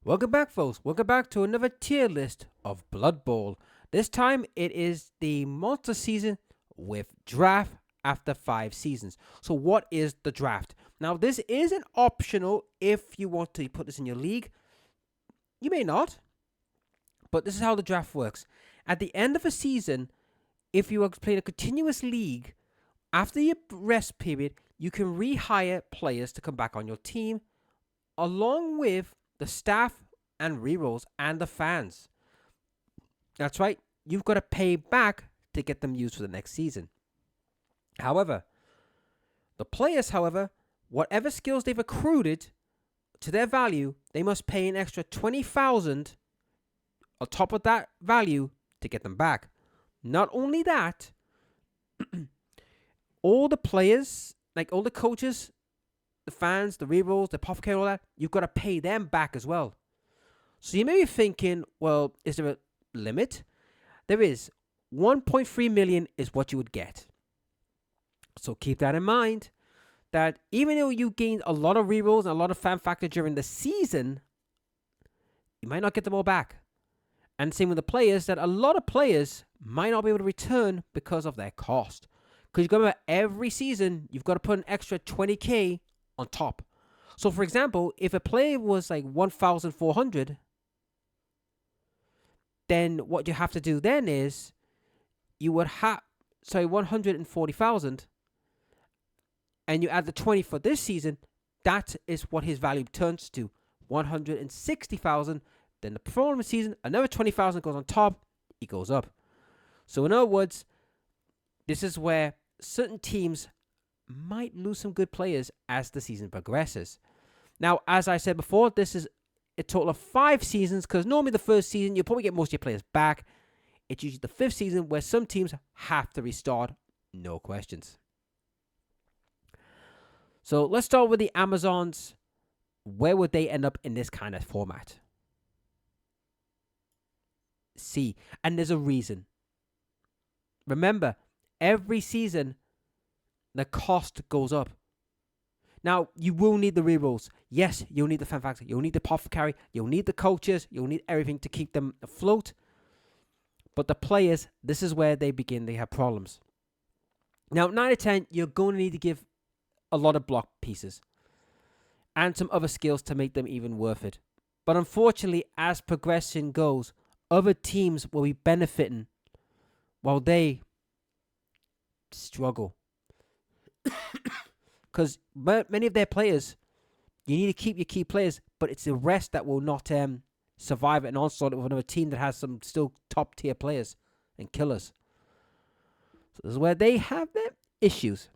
Welcome back, folks. Welcome back to another tier list of Blood Bowl. This time it is the monster season with draft after 5 seasons. So, what is the draft? Now, this is an optional if you want to put this in your league. You may not, but this is how the draft works. At the end of a season, if you are playing a continuous league, after your rest period, you can rehire players to come back on your team along with the staff and rerolls and the fans. That's right, you've got to pay back to get them used for the next season. However, the players, whatever skills they've accrued to their value, they must pay an extra 20,000 on top of that value to get them back. Not only that, all the players, like all the coaches, the fans, the rerolls, the apothecary, all that, you've got to pay them back as well. So you may be thinking, well, is there a limit? There is. 1.3 million is what you would get. So keep that in mind, that even though you gained a lot of rerolls and a lot of fan factor during the season, you might not get them all back. And same with the players, that a lot of players might not be able to return because of their cost. Because you've got to remember, every season, you've got to put an extra 20K on top. So, for example, if a player was like 1,400, then what you have to do then is you would have, 140,000, and you add the 20 for this season, that is what his value turns to, 160,000. Then the following season, another 20,000 goes on top, it goes up. So in other words, this is where certain teams might lose some good players as the season progresses. Now, as I said before, this is a total of 5 seasons, because normally the first season, you'll probably get most of your players back. It's usually the 5th season where some teams have to restart, no questions. So let's start with the Amazons. Where would they end up in this kind of format? C. And there's a reason. Remember, every season, the cost goes up. Now, you will need the rerolls. Yes, you'll need the fan factor. You'll need the apothecary. You'll need the coaches. You'll need everything to keep them afloat. But the players, this is where they have problems. Now, 9 out of 10, you're going to need to give a lot of block pieces and some other skills to make them even worth it. But unfortunately, as progression goes, other teams will be benefiting while they struggle. Because many of their players, you need to keep your key players, but it's the rest that will not survive an onslaught of another team that has some still top tier players and killers. So this is where they have their issues.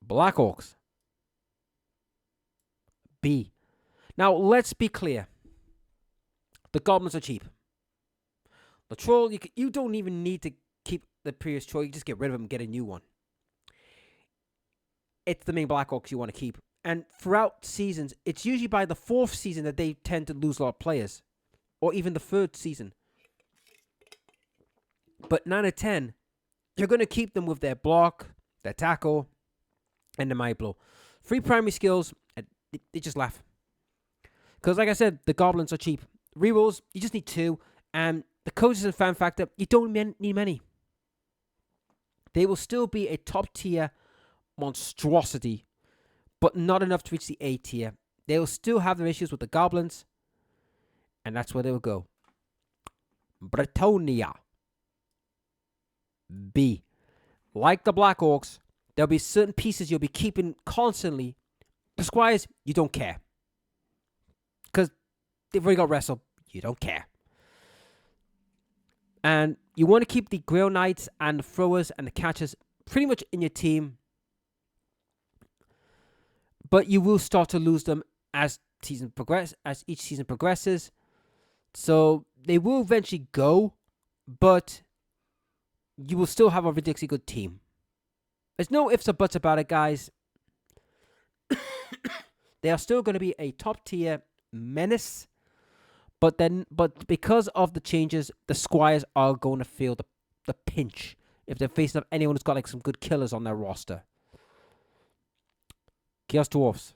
Blackhawks. B. Now, let's be clear. The goblins are cheap. The troll, you don't even need to keep the previous troll. You just get rid of them and get a new one. It's the main Blackhawks you want to keep. And throughout seasons, it's usually by the 4th season that they tend to lose a lot of players. Or even the 3rd season. But 9 out of 10, you're going to keep them with their block, their tackle, and their might blow. 3 primary skills, and they just laugh. Because like I said, the goblins are cheap. Rerolls, you just need 2. And the coaches and fan factor, you don't need many. They will still be a top tier monstrosity, but not enough to reach the A tier. They will still have their issues with the goblins, and that's where they will go. Bretonia. B. Like the Blackhawks, there'll be certain pieces you'll be keeping constantly. The Squires, you don't care. Because they've already got wrestled. You don't care. And you want to keep the Grail Knights and the throwers and the catchers pretty much in your team. But you will start to lose them as each season progresses. So they will eventually go, but you will still have a ridiculously good team. There's no ifs or buts about it, guys. They are still going to be a top tier menace. But because of the changes, the Squires are going to feel the pinch if they're facing up anyone who's got like some good killers on their roster. Chaos Dwarfs.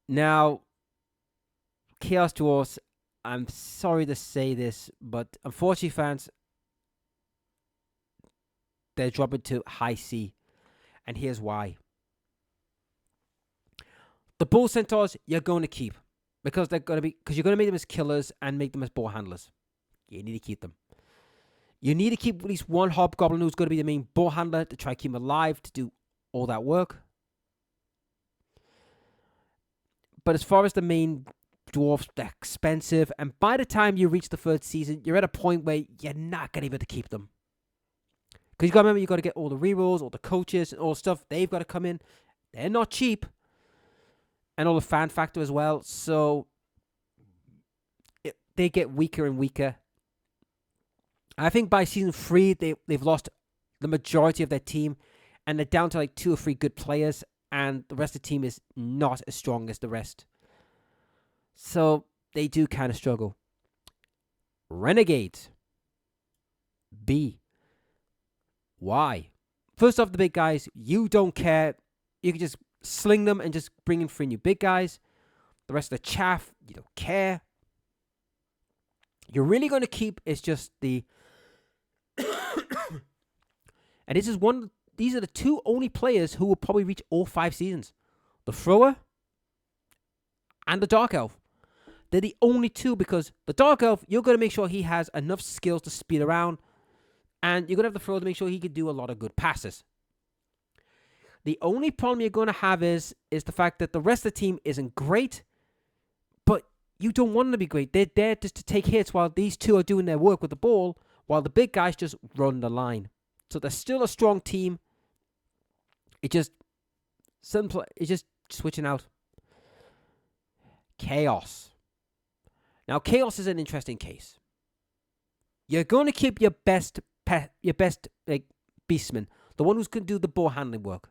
Now, Chaos Dwarfs, I'm sorry to say this, but unfortunately, fans, they're dropping to high C. And here's why. The Bull Centaurs, you're going to keep. Because you're going to make them as killers and make them as ball handlers. You need to keep them. You need to keep at least one Hobgoblin who's going to be the main ball handler to try to keep him alive to do all that work. But as far as the main dwarves, they're expensive. And by the time you reach the third season, you're at a point where you're not going to be able to keep them. Because you got to remember, you got to get all the rerolls, all the coaches, and all the stuff. They've got to come in. They're not cheap. And all the fan factor as well. So they get weaker and weaker. I think by season 3, they've lost the majority of their team. And they're down to like 2 or 3 good players. And the rest of the team is not as strong as the rest. So they do kind of struggle. Renegades. B. Why? First off, the big guys, you don't care. You can just sling them and just bring in 3 new big guys. The rest of the chaff, you don't care. You're really going to keep is just the... and these are the 2 only players who will probably reach all 5 seasons. The Thrower and the Dark Elf. They're the only 2 because the Dark Elf, you're going to make sure he has enough skills to speed around. And you're going to have the Thrower to make sure he can do a lot of good passes. The only problem you're going to have is the fact that the rest of the team isn't great. But you don't want them to be great. They're there just to take hits while these 2 are doing their work with the ball. While the big guys just run the line. So they're still a strong team. It's just switching out. Chaos. Now, Chaos is an interesting case. You're going to keep your best beastman, the one who's going to do the ball handling work.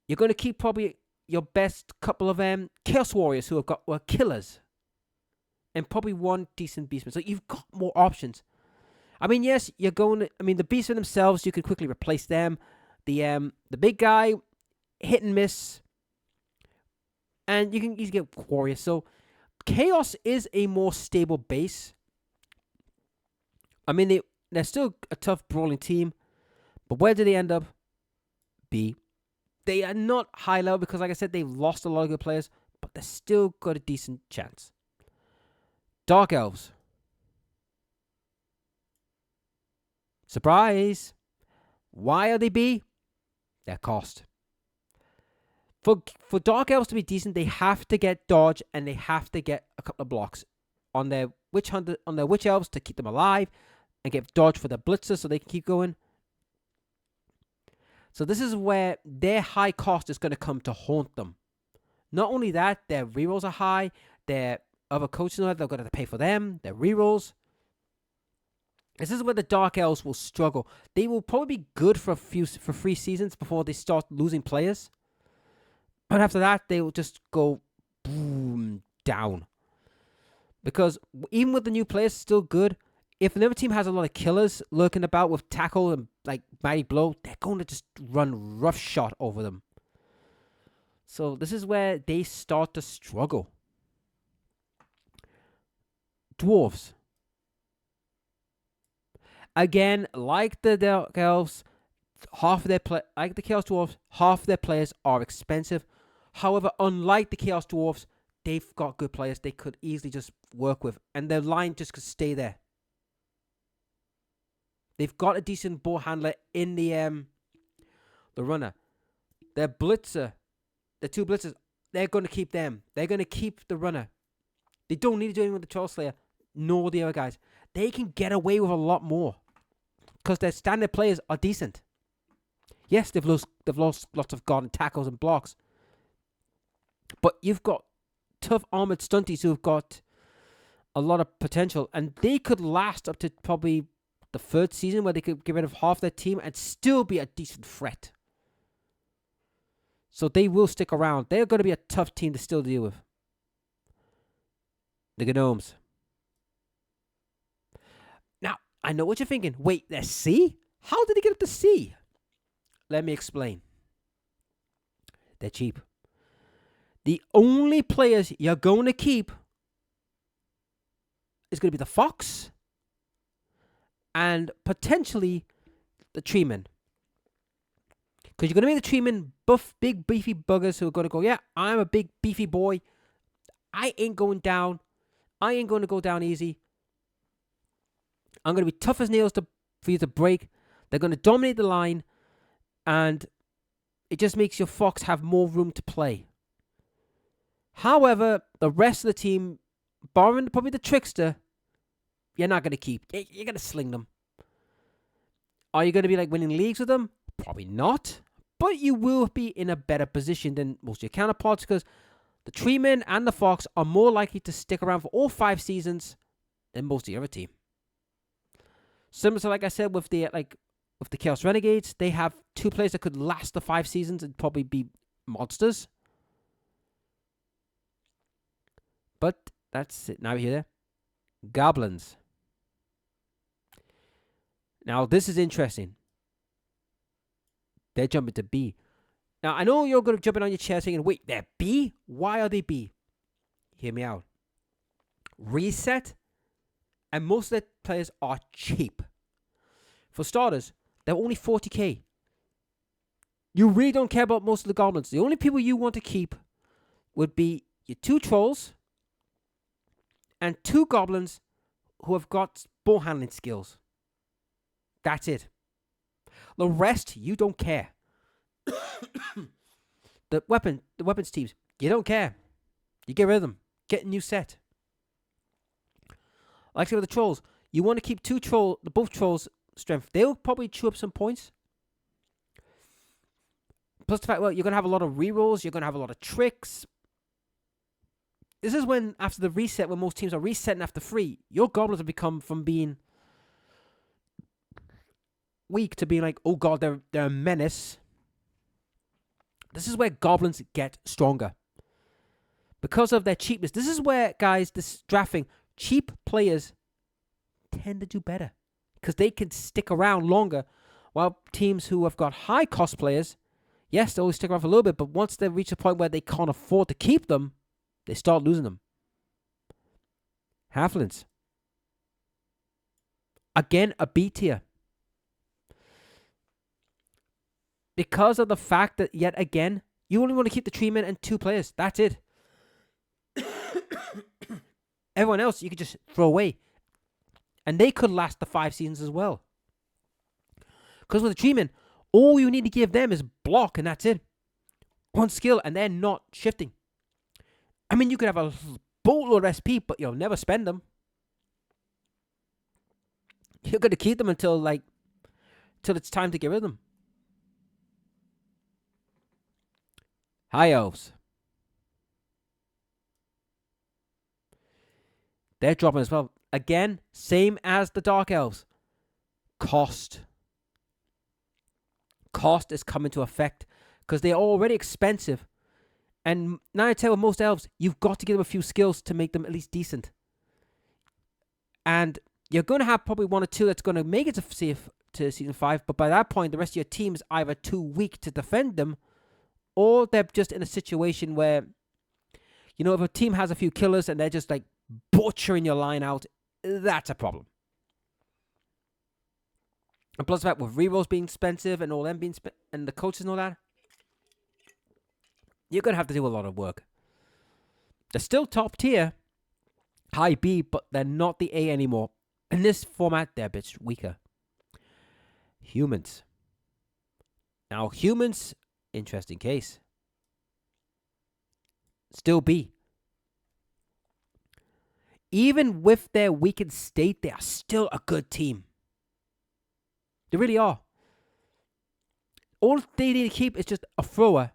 You're going to keep probably your best couple of Chaos Warriors who were killers, and probably 1 decent beastman. So you've got more options. I mean, yes, the beastmen themselves, you can quickly replace them. The big guy, hit and miss, and you can easily get warriors. So Chaos is a more stable base. I mean, they're still a tough brawling team, but where do they end up? B. They are not high level because, like I said, they've lost a lot of good players, but they're still got a decent chance. Dark Elves. Surprise! Why are they B? Their cost. For Dark Elves to be decent, they have to get dodge and they have to get a couple of blocks on their Witch Elves to keep them alive and get dodge for the Blitzer so they can keep going. So this is where their high cost is going to come to haunt them. Not only that, their rerolls are high. Their other coaches know that they're going to have to pay for them. Their rerolls. This is where the Dark Elves will struggle. They will probably be good for 3 seasons before they start losing players. But after that, they will just go boom down. Because even with the new players still good, if another team has a lot of killers lurking about with tackle and like mighty blow, they're going to just run roughshod over them. So this is where they start to struggle. Dwarves. Again, like the Dark Elves, like the Chaos Dwarves, half of their players are expensive. However, unlike the Chaos Dwarves, they've got good players they could easily just work with, and their line just could stay there. They've got a decent ball handler in the runner. Their blitzer, the 2 blitzers, they're going to keep them. They're going to keep the runner. They don't need to do anything with the Troll Slayer, nor the other guys. They can get away with a lot more because their standard players are decent. Yes, they've lost lots of guard and tackles and blocks, but you've got tough armored stunties who've got a lot of potential, and they could last up to probably the 3rd season where they could get rid of half their team and still be a decent threat. So they will stick around. They're going to be a tough team to still deal with. The Gnomes. Now, I know what you're thinking. Wait, they're C? How did they get up to C? Let me explain. They're cheap. The only players you're going to keep is going to be the Fox and potentially the Treeman. Because you're going to make the Treeman buff, big, beefy buggers who are going to go, yeah, I'm a big, beefy boy. I ain't going down. I ain't going to go down easy. I'm going to be tough as nails for you to break. They're going to dominate the line. And it just makes your Fox have more room to play. However, the rest of the team, barring probably the Trickster, you're not going to keep. You're going to sling them. Are you going to be like winning leagues with them? Probably not. But you will be in a better position than most of your counterparts because the Treeman and the Fox are more likely to stick around for all 5 seasons than most of the other team. Similar to, like I said, with the Chaos Renegades, they have 2 players that could last the 5 seasons and probably be monsters. But that's it. Now we hear there. Goblins. Now this is interesting. They're jumping to B. Now I know you're going to jump in on your chair saying, wait, they're B? Why are they B? Hear me out. Reset. And most of their players are cheap. For starters, they're only 40k. You really don't care about most of the goblins. The only people you want to keep would be your 2 trolls and 2 goblins who have got ball handling skills. That's it. The rest, you don't care. The weapons teams, you don't care. You get rid of them. Get a new set. Like I said with the trolls, you want to keep both trolls strength. They'll probably chew up some points. Plus the fact, well, you're going to have a lot of rerolls. You're going to have a lot of tricks. This is when, after the reset, when most teams are resetting after 3, your goblins have become from being weak to being like, oh god, they're a menace. This is where goblins get stronger. Because of their cheapness. This is where, guys, this drafting, cheap players tend to do better. Because they can stick around longer. While teams who have got high cost players, yes, they always stick around for a little bit, but once they reach a point where they can't afford to keep them, they start losing them. Halflings. Again, a B tier. Because of the fact that, yet again, you only want to keep the Treeman and 2 players. That's it. Everyone else you could just throw away. And they could last the 5 seasons as well. Because with the Treeman, all you need to give them is block and that's it. 1 skill and they're not shifting. I mean, you could have a boatload of SP, but you'll never spend them. You're going to keep them until it's time to get rid of them. High Elves. They're dropping as well. Again, same as the Dark Elves. Cost. Cost is coming to effect because they're already expensive. And now I tell you, with most elves, you've got to give them a few skills to make them at least decent. And you're going to have probably 1 or 2 that's going to make it to Season 5. But by that point, the rest of your team is either too weak to defend them, or they're just in a situation where, you know, if a team has a few killers and they're just like butchering your line out, that's a problem. And plus the fact with rerolls being expensive and all them being and the coaches and all that, you're going to have to do a lot of work. They're still top tier, high B, but they're not the A anymore. In this format, they're a bit weaker. Humans. Now, humans, interesting case. Still B. Even with their weakened state, they are still a good team. They really are. All they need to keep is just a thrower.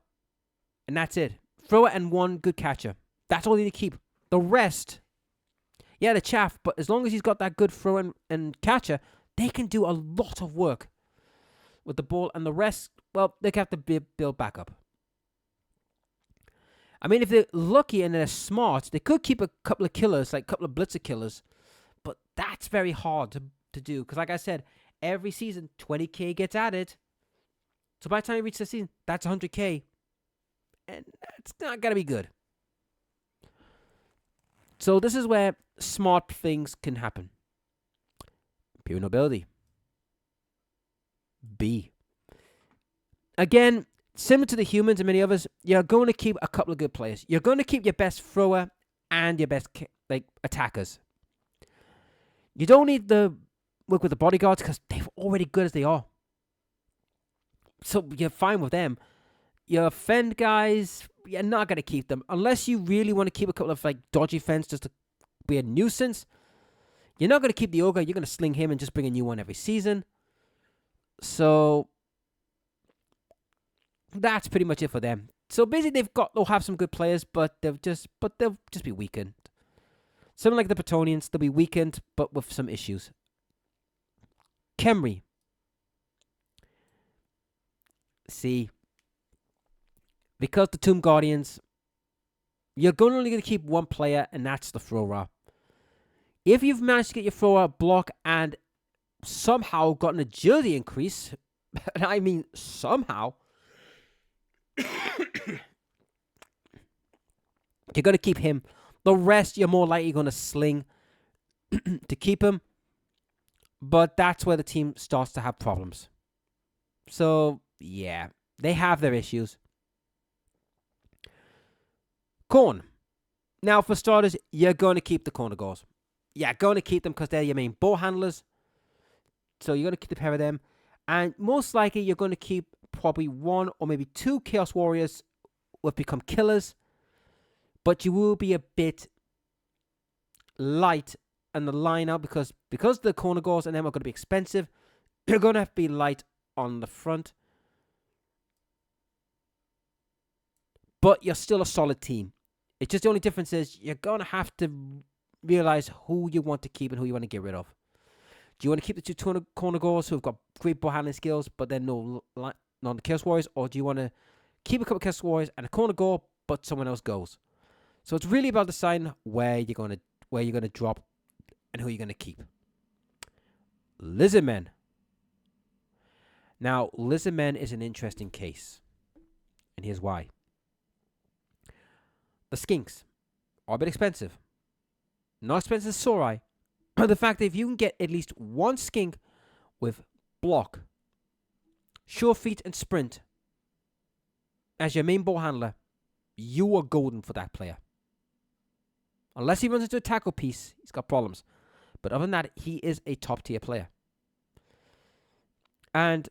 And that's it. Thrower and 1 good catcher. That's all they need to keep. The rest, yeah, the chaff, but as long as he's got that good thrower and catcher, they can do a lot of work with the ball. And the rest, well, they have to build back up. I mean, if they're lucky and they're smart, they could keep a couple of killers, like a couple of blitzer killers. But that's very hard to do. Because like I said, every season, 20k gets added. So by the time you reach the season, that's 100k. And that's not going to be good. So this is where smart things can happen. Pure nobility. B. Again, similar to the humans and many others, you're going to keep a couple of good players. You're going to keep your best thrower and your best attackers. You don't need to work with the bodyguards because they're already good as they are. So you're fine with them. Your fend guys, you're not going to keep them. Unless you really want to keep a couple of dodgy fends just to be a nuisance. You're not going to keep the ogre. You're going to sling him and just bring a new one every season. So that's pretty much it for them. So basically they'll have some good players, but they'll just be weakened. Something like the Bretonnians, they'll be weakened, but with some issues. Khemri. See, because the Tomb Guardians, you're only going to keep one player, and that's the thrower. If you've managed to get your thrower block and somehow gotten a agility increase, and I mean somehow, you're going to keep him. The rest, you're more likely going to sling to keep him. But that's where the team starts to have problems. So, yeah, they have their issues. Khorne. Now, for starters, you're going to keep the Khornoghors. Yeah, going to keep them because they're your main bow handlers. So you're going to keep the pair of them. And most likely, you're going to keep probably one or maybe two Chaos Warriors who have become killers. But you will be a bit light in the lineup because the Khornoghors and them are going to be expensive. You're going to have to be light on the front. But you're still a solid team. It's just the only difference is you're going to have to realize who you want to keep and who you want to get rid of. Do you want to keep the two Khornoghors who have got great bow handling skills, but then no the Chaos Warriors? Or do you want to keep a couple of Chaos Warriors and a Khornoghor, but someone else goes? So it's really about deciding where you're going to drop and who you're going to keep. Lizardmen. Now, Lizardmen is an interesting case. And here's why. The Skinks are a bit expensive. Not expensive as Samurai. But the fact that if you can get at least one Skink with block, sure feet, and sprint as your main ball handler, you are golden for that player. Unless he runs into a tackle piece, he's got problems. But other than that, he is a top tier player. And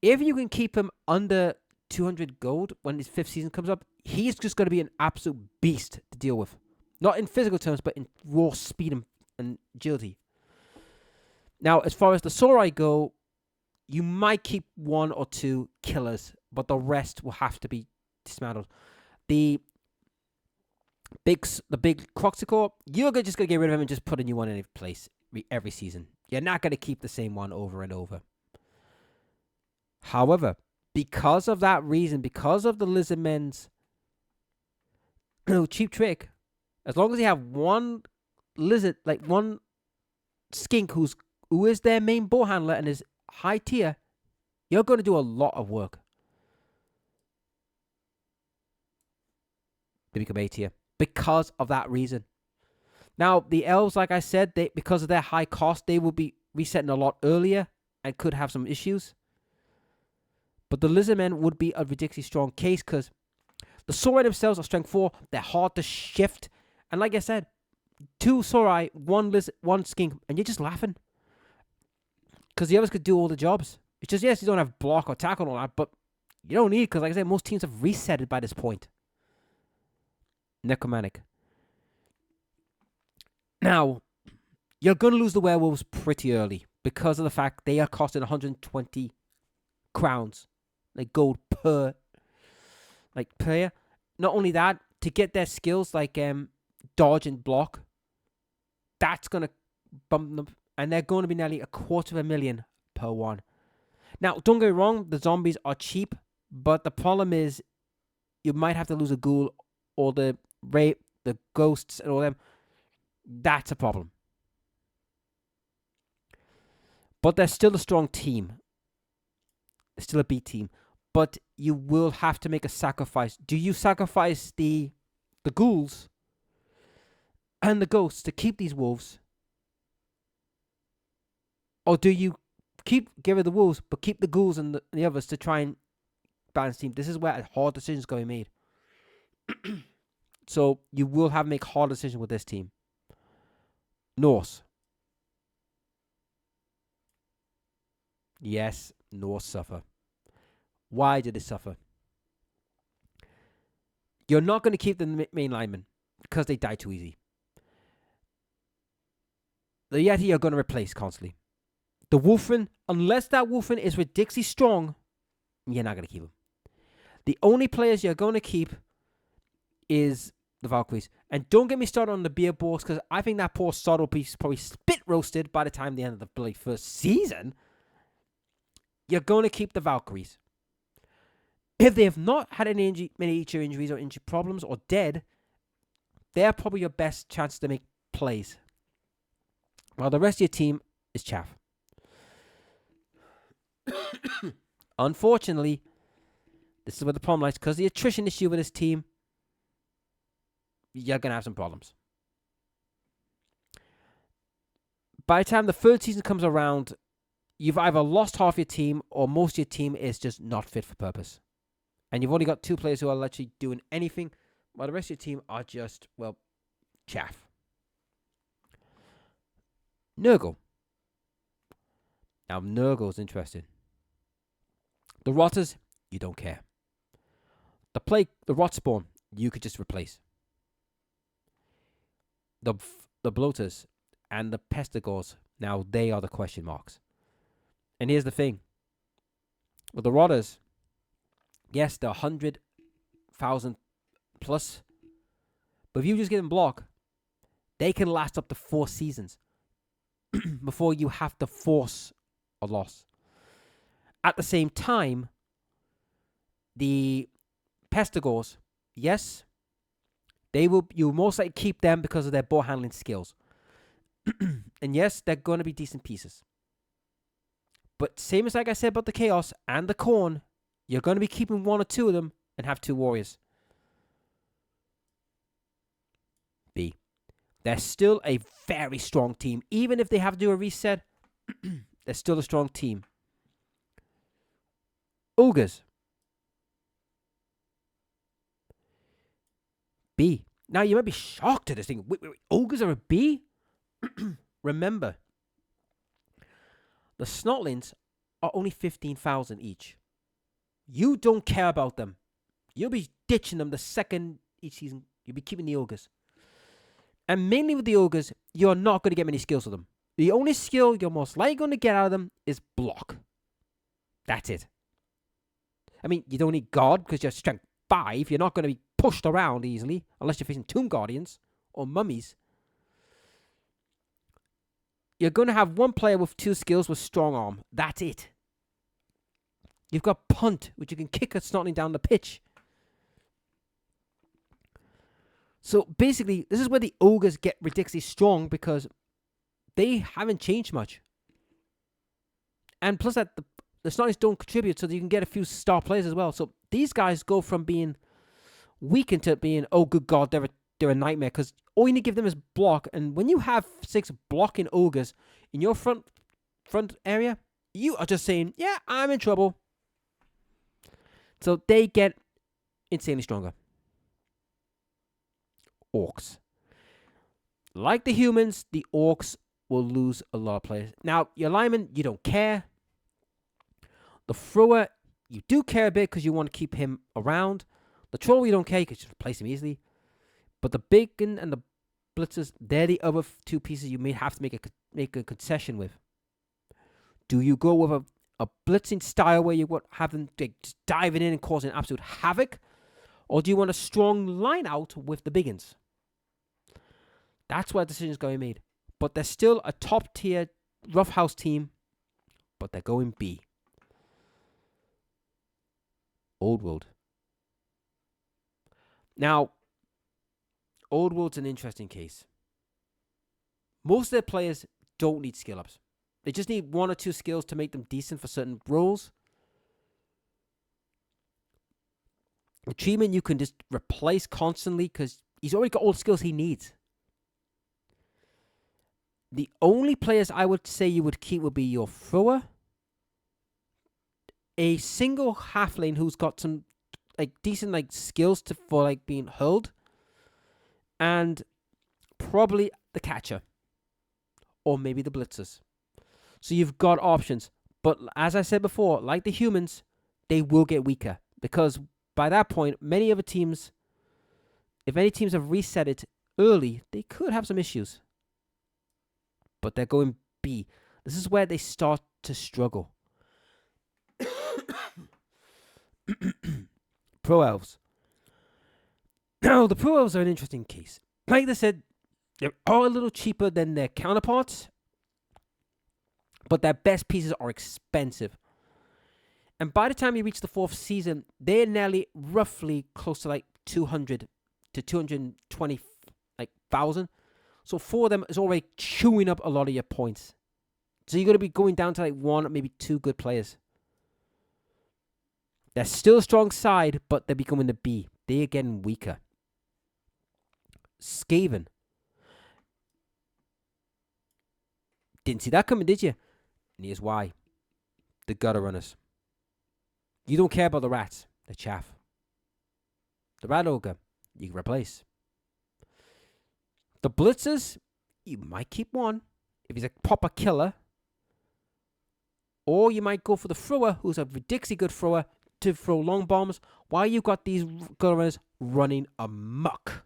if you can keep him under 200 gold when his 5th season comes up, he's just going to be an absolute beast to deal with. Not in physical terms, but in raw speed and agility. Now, as far as the Samurai go, you might keep one or two killers, but the rest will have to be dismantled. The big Kroxigor, you're just going to get rid of him and just put a new one in place every season. You're not going to keep the same one over and over. However, because of that reason, because of the Lizardmen's cheap trick, as long as you have one lizard, one skink who is their main bow handler and is high tier, you're going to do a lot of work to become A tier because of that reason. Now, the elves, like I said, because of their high cost, they will be resetting a lot earlier and could have some issues. But the Lizardmen would be a ridiculously strong case because the Samurai themselves are strength 4. They're hard to shift. And like I said, 2 Samurai, 1 lizard, 1 skink, and you're just laughing. Because the others could do all the jobs. It's just, yes, you don't have block or tackle and all that, but you don't need it because, like I said, most teams have resetted by this point. Necromantic. Now, you're going to lose the werewolves pretty early because of the fact they are costing 120 crowns. Gold per player. Not only that, to get their skills dodge and block, that's going to bump them, and they're going to be nearly 250,000 per one. Now, don't get me wrong, the zombies are cheap, but the problem is you might have to lose a ghoul or the ghosts and all them. That's a problem. But they're still a strong team. They're still a B team. But you will have to make a sacrifice. Do you sacrifice the ghouls and the ghosts to keep these wolves? Or do you get rid of the wolves, but keep the ghouls and the others to try and balance team? This is where a hard decisions going to be made. So you will have to make hard decisions with this team. Norse. Yes, Norse suffer. Why did they suffer? You're not going to keep the main linemen because they die too easy. The Yeti are going to replace constantly. The Wolfen, unless that Wolfen is ridiculously strong, you're not going to keep him. The only players you're going to keep is the Valkyries. And don't get me started on the Beerborgs, because I think that poor sod will be probably spit roasted by the time the end of the bloody first season. You're going to keep the Valkyries. If they have not had any major injuries or injury problems or dead, they're probably your best chance to make plays. While the rest of your team is chaff. Unfortunately, this is where the problem lies. Because of the attrition issue with this team, you're going to have some problems. By the time the third season comes around, you've either lost half your team or most of your team is just not fit for purpose. And you've only got 2 players who are actually doing anything, while the rest of your team are just, well, chaff. Nurgle. Now, Nurgle's interesting. The Rotters, you don't care. The Rot Spawn, you could just replace. The Bloaters and the Pestigors, now they are the question marks. And here's the thing. With the Rotters, yes, they're 100,000 plus. But if you just give them block, they can last up to 4 seasons before you have to force a loss. At the same time, the Pestigors, yes, you'll most likely keep them because of their ball handling skills. And yes, they're going to be decent pieces. But same as like I said about the Chaos and the Khorne, you're going to be keeping 1 or 2 of them and have 2 warriors. B. They're still a very strong team. Even if they have to do a reset, they're still a strong team. Ogres. B. Now, you might be shocked at this thing. Wait, ogres are a B? Remember, the Snotlings are only 15,000 each. You don't care about them. You'll be ditching them the second each season. You'll be keeping the ogres. And mainly with the ogres, you're not going to get many skills with them. The only skill you're most likely going to get out of them is block. That's it. I mean, you don't need guard because you're strength 5. You're not going to be pushed around easily unless you're facing Tomb Guardians or mummies. You're going to have 1 player with 2 skills with strong arm. That's it. You've got punt, which you can kick a Snotling down the pitch. So basically, this is where the ogres get ridiculously strong because they haven't changed much. And plus that, the Snotlings don't contribute so that you can get a few star players as well. So these guys go from being weak into being, oh good god, they're a nightmare because all you need to give them is block. And when you have 6 blocking ogres in your front area, you are just saying, yeah, I'm in trouble. So they get insanely stronger. Orcs. Like the humans, the orcs will lose a lot of players. Now, your lineman, you don't care. The thrower, you do care a bit because you want to keep him around. The troll, you don't care. You can just replace him easily. But the bacon and the blitzers, they're the other 2 pieces you may have to make a concession with. Do you go with a blitzing style where you want have them just diving in and causing absolute havoc? Or do you want a strong line out with the biggins? That's where decisions going made. But they're still a top tier roughhouse team, but they're going B. Old World. Now, Old World's an interesting case. Most of their players don't need skill ups. They just need 1 or 2 skills to make them decent for certain roles. Achievement you can just replace constantly because he's already got all the skills he needs. The only players I would say you would keep would be your thrower, a single half lane who's got some like decent like skills for like being hurled, and probably the catcher or maybe the blitzers. So you've got options. But as I said before, like the humans, they will get weaker because by that point, many other teams, if any teams have reset it early, they could have some issues. But they're going B. This is where they start to struggle. Pro Elves. Now, the Pro Elves are an interesting case. Like they said, they're all a little cheaper than their counterparts, but their best pieces are expensive. And by the time you reach the 4th season, they're nearly roughly close to like 200 to 220 like thousand. So 4 of them is already chewing up a lot of your points. So you're going to be going down to like 1 or maybe 2 good players. They're still a strong side, but they're becoming the B. They're getting weaker. Skaven. Didn't see that coming, did you? And here's why. The gutter runners. You don't care about the rats. The chaff. The rat ogre. You can replace. The blitzers. You might keep one. If he's a proper killer. Or you might go for the thrower, who's a ridiculously good thrower, to throw long bombs, while you got these gutter runners running amok.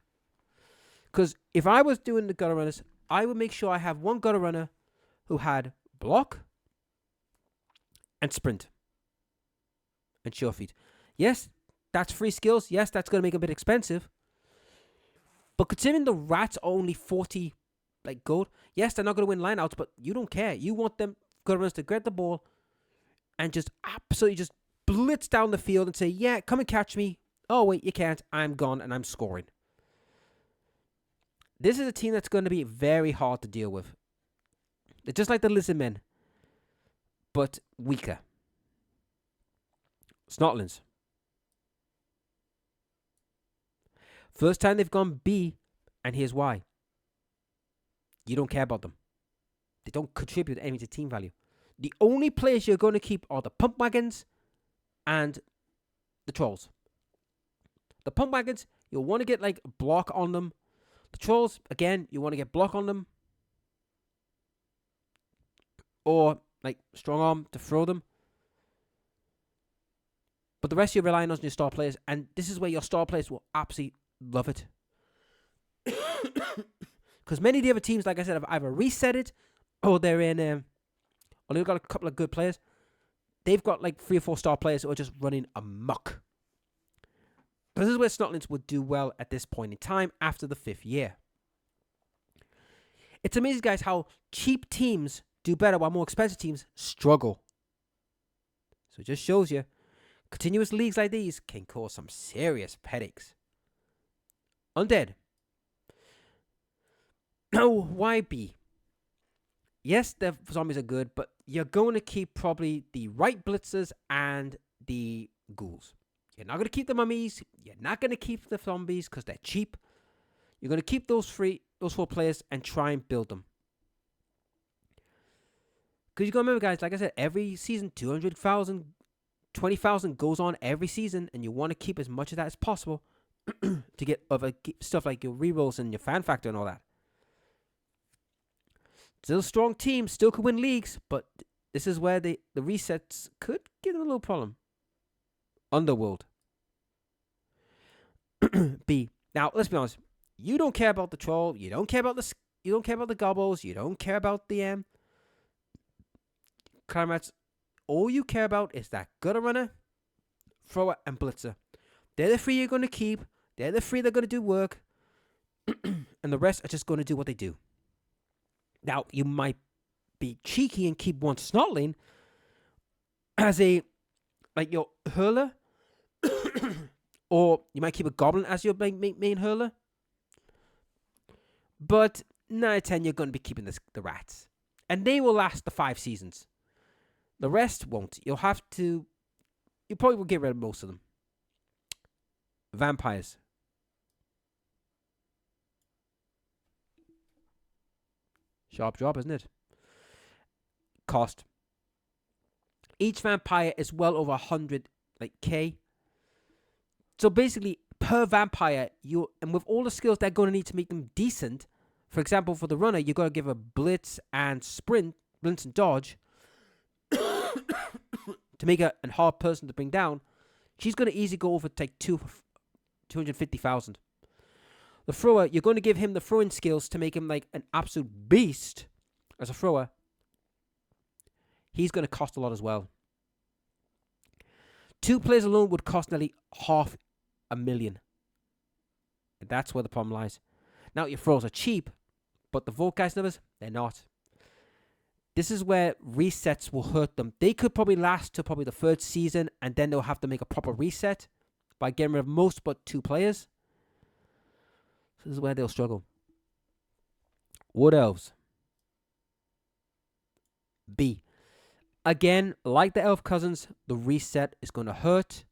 Because if I was doing the gutter runners, I would make sure I have one gutter runner who had block and sprint and sure feet. Yes, that's free skills. Yes, that's going to make it a bit expensive. But considering the rats are only 40 like gold, yes, they're not going to win lineouts, but you don't care. You want them gutter runners to get the ball and just absolutely just blitz down the field and say, yeah, come and catch me. Oh, wait, you can't. I'm gone and I'm scoring. This is a team that's going to be very hard to deal with. They're just like the Lizard Men, but weaker. Snotlings. First time they've gone B, and here's why. You don't care about them. They don't contribute anything to team value. The only players you're going to keep are the pump wagons and the trolls. The pump wagons, you'll want to get like block on them. The trolls, again, you want to get block on them. Or like strong arm to throw them. But the rest you're relying on your star players. And this is where your star players will absolutely love it. Because many of the other teams, like I said, have either reset it or they're in, or they've got a couple of good players. They've got like 3 or 4 star players who are just running amok. This is where Snotlings would do well at this point in time after the 5th year. It's amazing, guys, how cheap teams do better while more expensive teams struggle. So it just shows you, continuous leagues like these can cause some serious headaches. Undead. Now, why B? Yes, the zombies are good, but you're going to keep probably the right blitzers and the ghouls. You're not going to keep the mummies. You're not going to keep the zombies because they're cheap. You're going to keep those 4 players and try and build them. Because you got to remember, guys, like I said, every season, 200,000, 20,000 goes on every season, and you want to keep as much of that as possible to get other stuff like your rerolls and your fan factor and all that. Still a strong team, still could win leagues, but this is where the resets could give them a little problem. Underworld. B. Now, let's be honest. You don't care about the troll. You don't care about the gobbles. You don't care about the climates. All you care about is that gutter runner, thrower, and blitzer. They're the 3 you're going to keep. They're the 3 that are going to do work. And the rest are just going to do what they do. Now, you might be cheeky and keep one Snotling as like your hurler. Or you might keep a goblin as your main hurler. But 9 out of 10, you're going to be keeping the rats. And they will last the 5 seasons. The rest won't. You probably will get rid of most of them. Vampires. Sharp job, isn't it? Cost. Each vampire is well over 100 K. So basically, per vampire, and with all the skills they're going to need to make them decent. For example, for the runner, you're going to give a blitz and sprint, blitz and dodge, to make her a hard person to bring down. She's going to easily go over to take 250,000. The thrower, you're going to give him the throwing skills to make him like an absolute beast as a thrower. He's going to cost a lot as well. 2 players alone would cost nearly $500,000. That's where the problem lies. Now, your throws are cheap, but the Vault Guys numbers, they're not. This is where resets will hurt them. They could probably last to probably the 3rd season, and then they'll have to make a proper reset by getting rid of most but 2 players. So this is where they'll struggle. Wood Elves. B. Again, like the Elf Cousins, the reset is going to hurt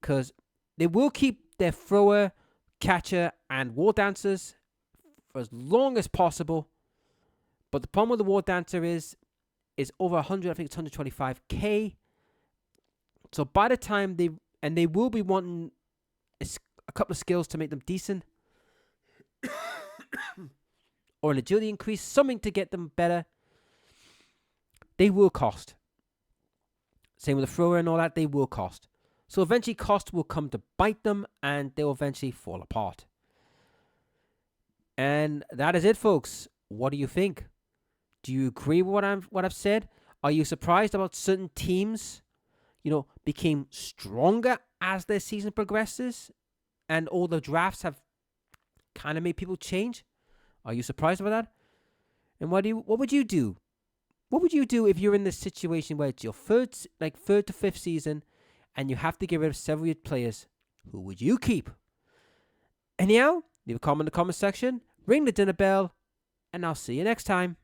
because they will keep their thrower, catcher, and war dancers for as long as possible. But the problem with the war dancer is over 100, I think it's 125K. So by the time they will be wanting a couple of skills to make them decent, or an agility increase, something to get them better, they will cost. Same with the thrower and all that, they will cost. So eventually cost will come to bite them and they will eventually fall apart. And that is it, folks. What do you think? Do you agree with what I've said? Are you surprised about certain teams, became stronger as their season progresses and all the drafts have kind of made people change? Are you surprised about that? And what would you do? What would you do if you're in this situation where it's your third to 5th season and you have to get rid of several players? Who would you keep? Anyhow, leave a comment in the comment section, ring the dinner bell, and I'll see you next time.